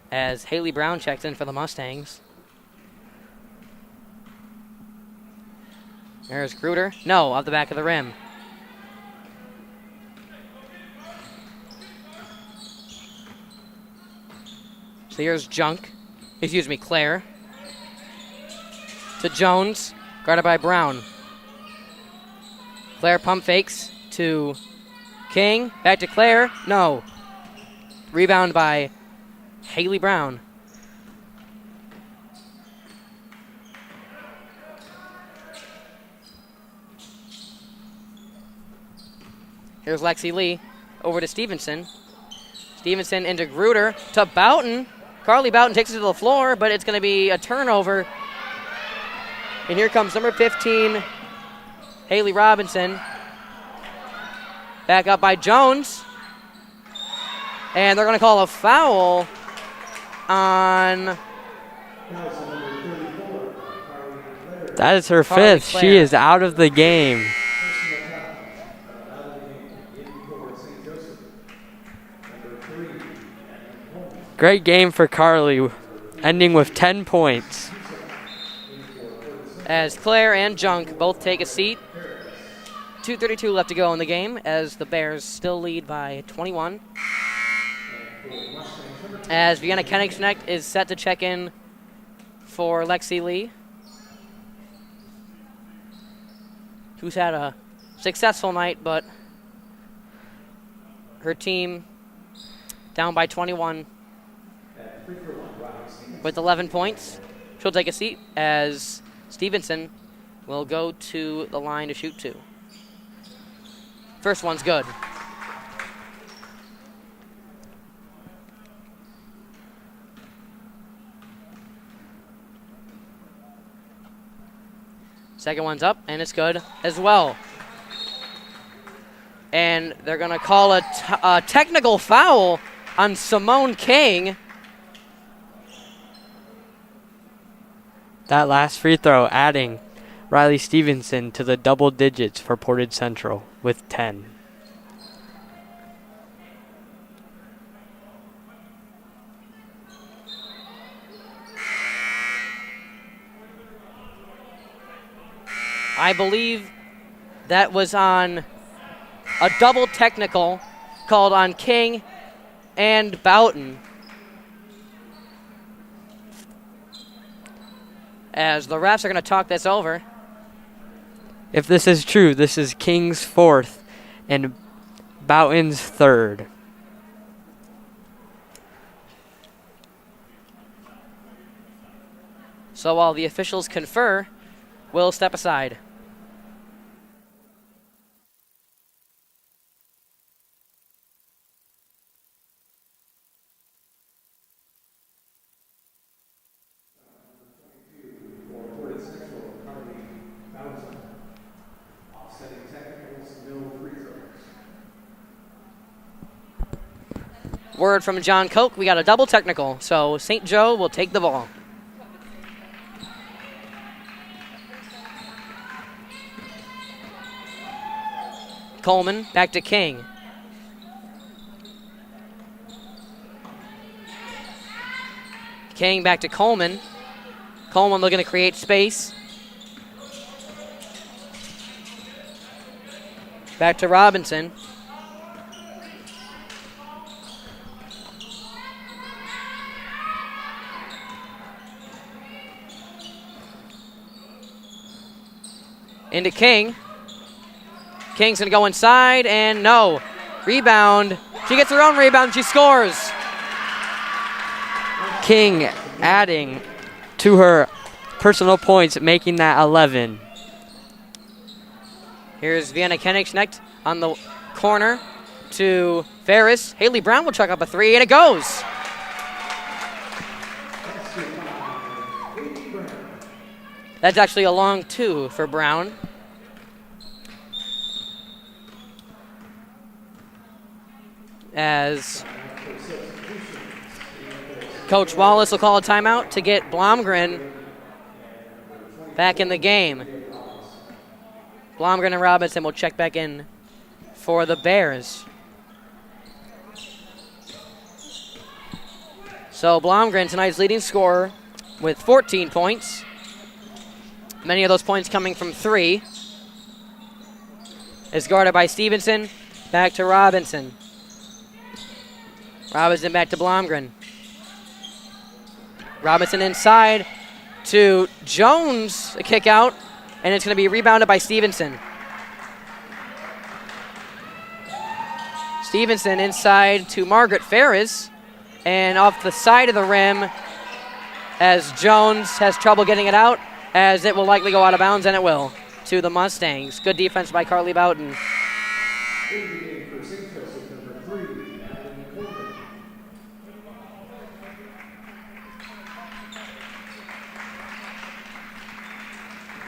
As Haley Brown checks in for the Mustangs. There's Gruder. No, off the back of the rim. So here's Claire. To Jones, guarded by Brown. Claire pump fakes to King, back to Claire. No. Rebound by Haley Brown. Here's Lexi Lee over to Stevenson. Stevenson into Gruder to Boughton. Carly Boughton takes it to the floor, but it's going to be a turnover. And here comes number 15, Haley Robinson. Back up by Jones. And they're going to call a foul on... That is her Carly fifth. Claire. She is out of the game. Great game for Carly, ending with 10 points. As Claire and Junk both take a seat. 2:32 left to go in the game as the Bears still lead by 21. As Vienna Koenigsegg is set to check in for Lexi Lee, who's had a successful night, but her team down by 21 with 11 points. She'll take a seat as Stevenson will go to the line to shoot two. First one's good. Second one's up, and it's good as well. And they're going to call a technical foul on Simone King. That last free throw adding Riley Stevenson to the double digits for Portage Central with 10. I believe that was on a double technical called on King and Boughton. As the refs are going to talk this over. If this is true, this is King's fourth and Boughton's third. So while the officials confer, we'll step aside. Word from John Koch, we got a double technical, so St. Joe will take the ball. Coleman back to King. King back to Coleman. Coleman looking to create space. Back to Robinson. Into King. King's going to go inside, and no. Rebound. She gets her own rebound, she scores. King adding to her personal points, making that 11. Here's Vienna Koenigsegg on the corner to Ferris. Haley Brown will chuck up a three, and it goes. That's actually a long two for Brown. As Coach Wallace will call a timeout to get Blomgren back in the game. Blomgren and Robinson will check back in for the Bears. So Blomgren, tonight's leading scorer, with 14 points. Many of those points coming from three. Is guarded by Stevenson. Back to Robinson. Robinson back to Blomgren. Robinson inside to Jones, a kick out, and it's going to be rebounded by Stevenson. Stevenson inside to Margaret Ferris, and off the side of the rim as Jones has trouble getting it out, as it will likely go out of bounds, and it will, to the Mustangs. Good defense by Carly Boughton.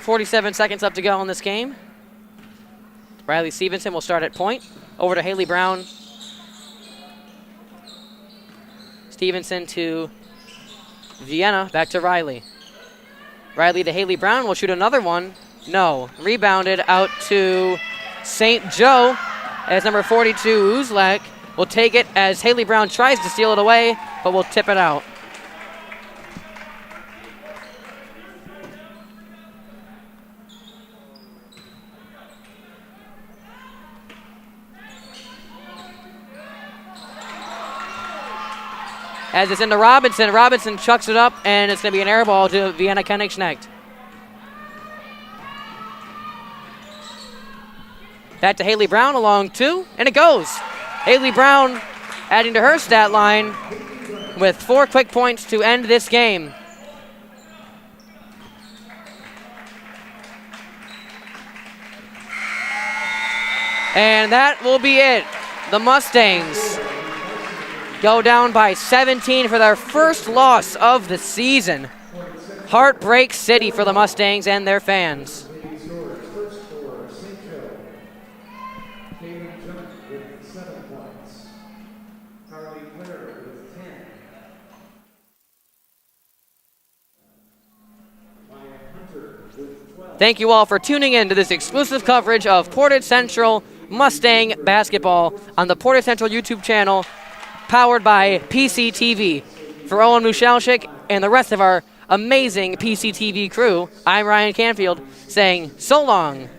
47 seconds up to go in this game. Riley Stevenson will start at point. Over to Haley Brown. Stevenson to Vienna. Back to Riley. Riley to Haley Brown will shoot another one. No. Rebounded out to St. Joe as number 42, Uzlak, will take it as Haley Brown tries to steal it away, but will tip it out. As it's into Robinson. Robinson chucks it up, and it's going to be an air ball to Vienna Koenigsegg. Back to Haley Brown along two, and it goes. Haley Brown adding to her stat line with 4 quick points to end this game. And that will be it. The Mustangs go down by 17 for their first loss of the season. Heartbreak City for the Mustangs and their fans. Thank you all for tuning in to this exclusive coverage of Portage Central Mustang basketball on the Portage Central YouTube channel, powered by PCTV. For Owen Musialczyk and the rest of our amazing PCTV crew, I'm Ryan Canfield saying so long.